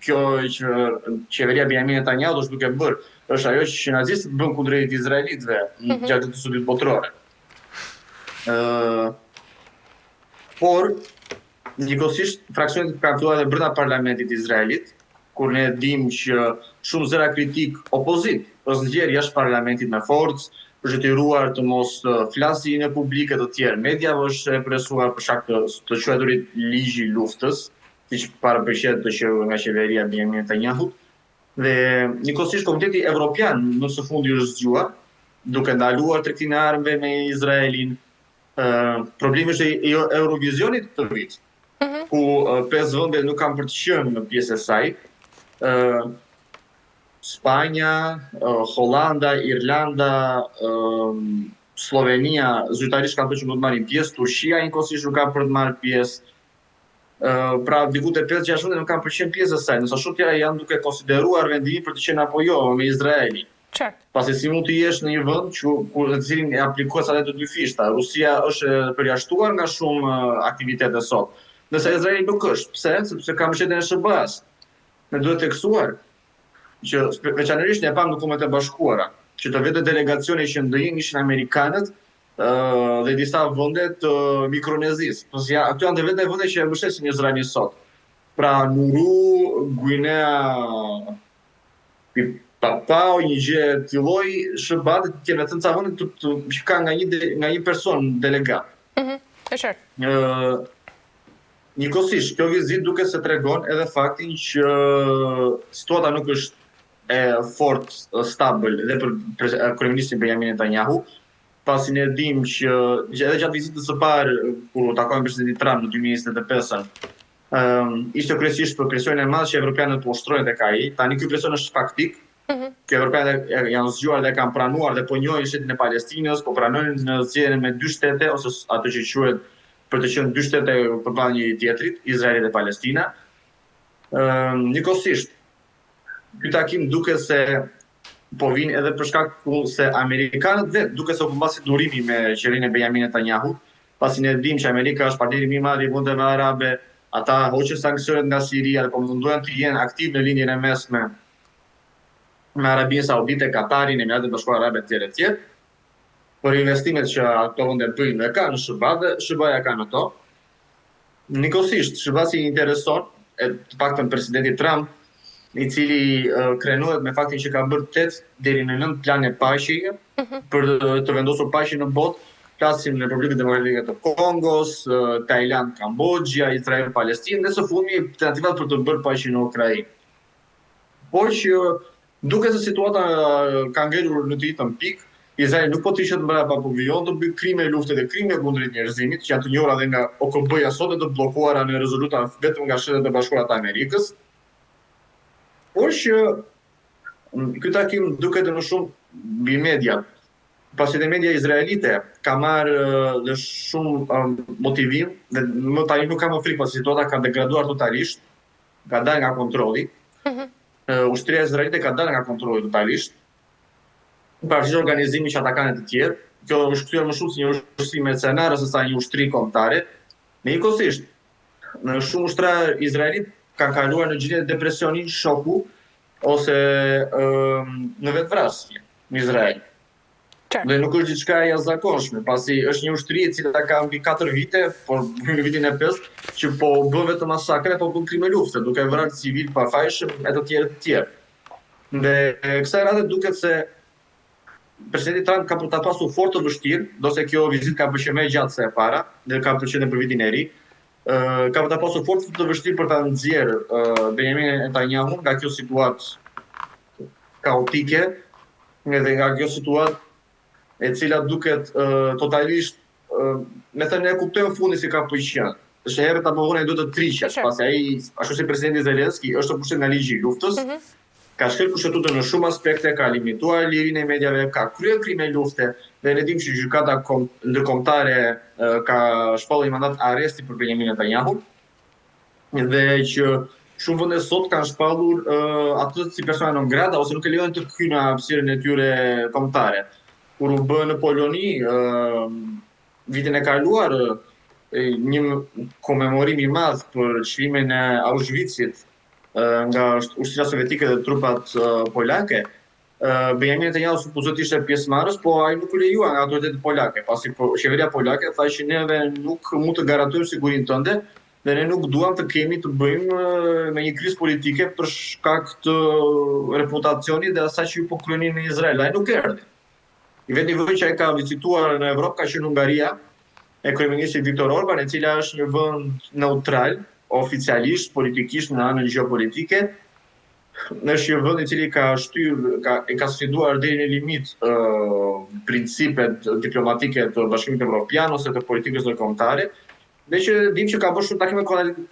kjo që qeveria Benjamin Netanyahu është duke bërë, është ajo që nazistët bën kundrejt izraelitëve gjatë të sudit botërore. Por, njëkohësisht, fraksionet kanë filluar edhe brenda parlamentit izraelit, kur ne dim që shumë zëra kritik opozit është nxjerrë jashtë parlamentit me forcë, është detyruar të mos flasi në publike të tjerë. Mediave është represuar për shkak të quajturit ligji i luftës, siç parapërqet të që nga qeveria Benjamin Netanyahu. Dhe njëkohësisht Komiteti Evropian në së fundi është zgjuar, duke ndaluar tregtinë e armëve me Izraelin. Problemi është i Eurovizionit të vit, ku 5 vende nuk kanë për të qenë në pjesë e saj. Spanja, Hollanda, Irlanda, Slovenia, zyrtarisht kanë thënë që do të marrin pjesë, Turqia njëkohësisht nuk ka për të marrë pjesë. Pra diku te 5-6 vende nuk kanë për të qenë pjesë e saj, ndërsa shumë tjera janë duke konsideruar vendimin për të qenë apo jo me Izraelin. Pasi si mund të jesh në një vend ku në cilin e aplikohet sa të dy fishta. Rusia është përjashtuar nga shumë aktivitete sot. Ndërsa Izraeli nuk është. Pse? Sepse ka mbështetjen e SBA-s. Ne duhet të teksuar që veçanërisht ne pam në Kombet e Bashkuara, që të vetë delegacioni që ndëjin ishin amerikanët dhe disa vende të Mikronezisë. Ato janë të vetë vende që e mbështesin Izraelin sot. Pra Nuru, Guinea Papau, një gjë të lloj SBA-t të tjerë të vende që ka nga një person delegat. Njëkohësisht, kjo vizitë duke se tregon edhe faktin që situata nuk është e fort stabil edhe për kryeministin Benjamin Netanyahu, pasi ne dim që edhe gjatë vizitës së parë kur u takoi me presidentin Trump në 2025-ën, ishte kryesisht për presionin e madh që evropianët po ushtrojnë tek ai. Tani ky presion është faktik. Që evropianët janë zgjuar dhe kanë pranuar dhe po njohin shtetin e Palestinës, po pranojnë në zgjedhjen me 2 shtete ose ato që quhet për të qenë 2 shtete përballë njëri tjetrit, Izraeli dhe Palestina. Njëkohësisht, ky takim duket se po vinë edhe për shkak se amerikanët vetë duke se u përmbasi durimi me qeverinë e Benjamin Netanyahu, pasi ne dim që Amerika është partneri më i madh i vendeve arabe, ata hoqën sanksionet nga Siria dhe po mundohen të jenë aktiv në linjën e mesme me Arabinë Saudite, Katarin, Emiratet Bashkuara Arabe etj. Për investimet që ato vende bëjnë dhe kanë SBA dhe SBA-ja kanë ato. Njëkohësisht, SBA-si i intereson, të paktën presidenti Trump, i cili krenohet me faktin që ka bërë 8 deri në 9 plane paqeje për të vendosur paqe në botë. Flasim në Republikën Demokratike të Kongos, Tajland, Kambodgja, Izrael, Palestinë dhe së fundmi tentativat për të bërë paqe në Ukrainë. Por që duke se situata ka ngelur në të njëjtën pikë, Izraeli nuk po të ishet mbrapa, po vijon të bëjë krime lufte dhe krime kundrejt njerëzimit, që janë të njohura edhe nga OKB-ja sot dhe të bllokuara në rezoluta vetëm nga Shtetet e Bashkuara të Amerikës. Por që ky takim duket më shumë mbi media, pasi dhe media izraelite ka marrë dhe shumë motivim dhe më tani nuk ka më frikë, pasi situata ka degraduar totalisht, ka dalë nga kontrolli. Ushtria izraelite ka dalë nga kontrolli totalisht. Pavarësisht organizimit që ata kanë të tjerë, kjo është kthyer më shumë si një ushtri mercenare se sa një ushtri kombëtare. Njëkohësisht, në shumë ushtra izraelit kanë kaluar në gjendje depresioni, shoku ose në vetvrasje në Izrael. Dhe nuk është diçka e jashtëzakonshme, pasi është një ushtri e cila ka mbi 4 vite, por në vitin e 5, që po bën vetëm masakre, po bën krime lufte, duke vrarë civil pafajshëm e të tjerë. Dhe kësaj rrate duket se presidenti Trump ka për ta pasur fort të vështirë, do se kjo vizitë ka përqenë më gjatë se e para, dhe ka përqenë për vitin e ri, ka për ta pasur fort të vështirë për ta nxjerrë Benjamin Netanyahu nga kjo situatë kaotike, dhe nga kjo situatë e cila duket totalisht, me thënë e kuptojmë fundi si ka përqenë. Është herë ta bëhone duhet të triqet, pasi ai, ashtu si presidenti Zelenski, është të pushtet nga ligji i luftës, ka shkel kushtetutë në shumë aspekte, ka limituar lirinë e mediave, ka kryer krime lufte, dhe ne dimë që gjykata ndërkombëtare ka shpallur një mandat arresti për Benjamin Netanyahu, dhe që shumë vende sot kanë shpallur atë si persona non grata ose nuk e lejojnë të hyjnë në hapësirën e tyre kombëtare. Kur u bë në Poloni vitin e kaluar një komemorim i madh për çlimin e Auschwitzit, nga ushtria sovjetike dhe trupat polake, Benjamin Netanyahu supozot ishte pjesëmarrës, po ai nuk lejua nga autoritetet polake, pasi qeveria polake tha që neve nuk mund të garantojmë sigurinë tënde dhe ne nuk duam të kemi të bëjmë me një krizë politike për shkak të reputacionit dhe asaj që ju po kryeni në Izrael. Ai nuk erdhi. I vetë një vend që ai ka vizituar në Evropë ka qenë Hungaria e kryeministit Viktor Orban, e cila është një vend neutral, oficialisht, politikisht në anën gjeopolitike. Është një vend i cili ka sfiduar deri në limit principet diplomatike të Bashkimit Evropian ose të politikës ndërkombëtare, dhe që dim që ka bërë shumë takime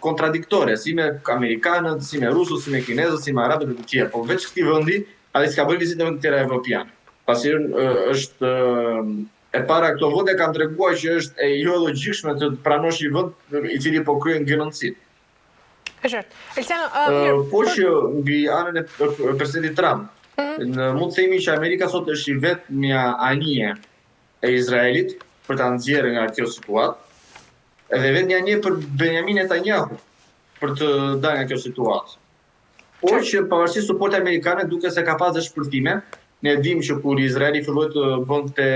kontradiktore, si me amerikanët, si me rusët, si me kinezët, si me arabët dhe të tjerë. Po veç këtij vendi, ai s'ka bërë vizitë në vende të tjera evropiane. Pasi është e para këto vende kanë treguar që është e jo logjikshme të pranosh një vend i cili po kryen genocid. Po që mbi anën e presidentit Trump, mund të themi që Amerika sot është i vetmja anije e Izraelit për ta nxjerrë nga kjo situatë, edhe vetmja anije për Benjamin Netanyahu për të dalë nga kjo situatë. Por që pavarësisht suportit amerikanë duke se ka pas dhe shpërthime, ne dim që kur Izraeli filloi të bënte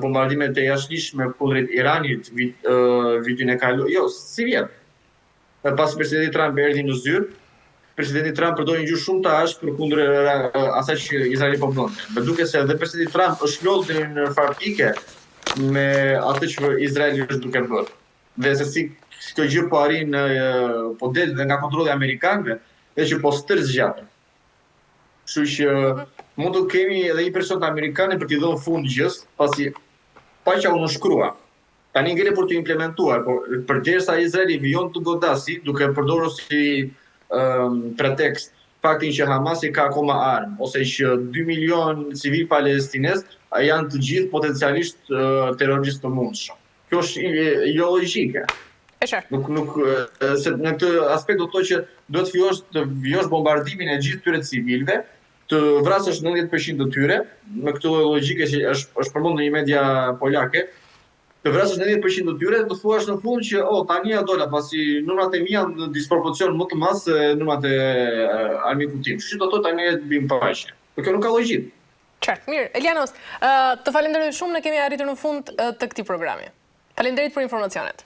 bombardimet e jashtëligjshme kundrejt Iranit vitin e kaluar, jo, si vjet. Pas presidenti Trump erdhi në zyrë, presidenti Trump përdori një gjuhë shumë të ashpër kundër asaj që Izraeli po bënte. Me duke se edhe presidenti Trump është lodhur në farpike me atë që Izraeli është duke bërë. Dhe se si kjo gjë po arrin po del dhe nga kontrolli amerikanëve dhe që po stër zgjatet. Kështu që mund të kemi edhe një person amerikanë për t'i dhënë fund gjës, pasi paqja u nënshkrua. Tani ngele për të implementuar, por përderisa Izraeli vijon të godasi, duke përdorur si pretekst faktin që Hamasi ka akoma armë, ose që 2 milion civil palestinez janë të gjithë potencialisht terroristë të mundshëm. Kjo është jo logjike. Se në këtë aspekt do të thotë që duhet të fillosh bombardimin e gjithë tyre civilëve, të vrasësh 90% të tyre, me këtë logjike që është përmendur në një media polake, të vrasësh 90% të tyre, të thuash në fund që tani ja dola, pasi numrat e mia në disproporcion më të madh se numrat e armikut tim. Kështu që do të thotë tani të bëjmë paqe. Por kjo nuk ka logjik. Qartë, mirë. Elianos, të falenderoj shumë, ne kemi arritur në fund të këtij programi. Faleminderit për informacionet.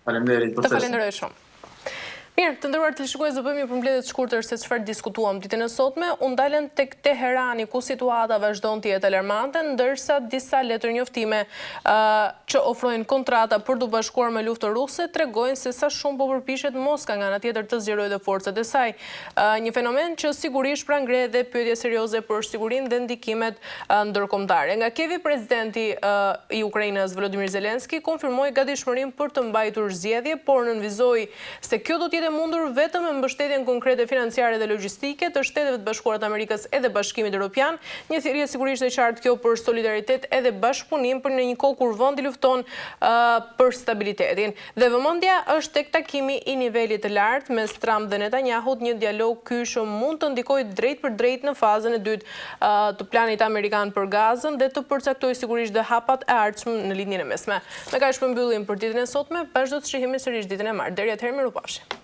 Faleminderit për të falenderoj shumë. Mirë, të nderuar teleshikues, do bëjmë një përmbledhje të shkurtër se çfarë diskutuam ditën e sotme. U ndalen tek Teherani ku situata vazhdon të jetë alarmante, ndërsa disa letërnjoftime që ofrojnë kontrata për të bashkuar me luftën ruse tregojnë se sa shumë po përpiqet Moska nga ana tjetër të zgjerojë dhe forcat e saj. Një fenomen që sigurisht pra ngre edhe pyetje serioze për sigurinë dhe ndikimet ndërkombëtare. Nga Kievi, presidenti i Ukrainës Volodymyr Zelensky konfirmoi gatishmërinë për të mbajtur zgjedhje, por nënvizoi se kjo do të mundur vetëm me mbështetjen konkrete financiare dhe logjistike të Shteteve të Bashkuara të Amerikës edhe Bashkimit Evropian, një thirrje sigurisht e qartë kjo për solidaritet edhe bashkëpunim për në një kohë kur vendi lufton për stabilitetin. Dhe vëmendja është tek takimi i nivelit të lartë mes Trump dhe Netanyahut, një dialog ky që mund të ndikojë drejt për drejt në fazën e dytë të planit amerikan për Gazën dhe të përcaktojë sigurisht dhe hapat e ardhshëm në lindjen e mesme. Me kaq përmbyllim për ditën e sotme, bashkë do të shihemi sërish ditën e martë. Deri atëherë, mirupafshim.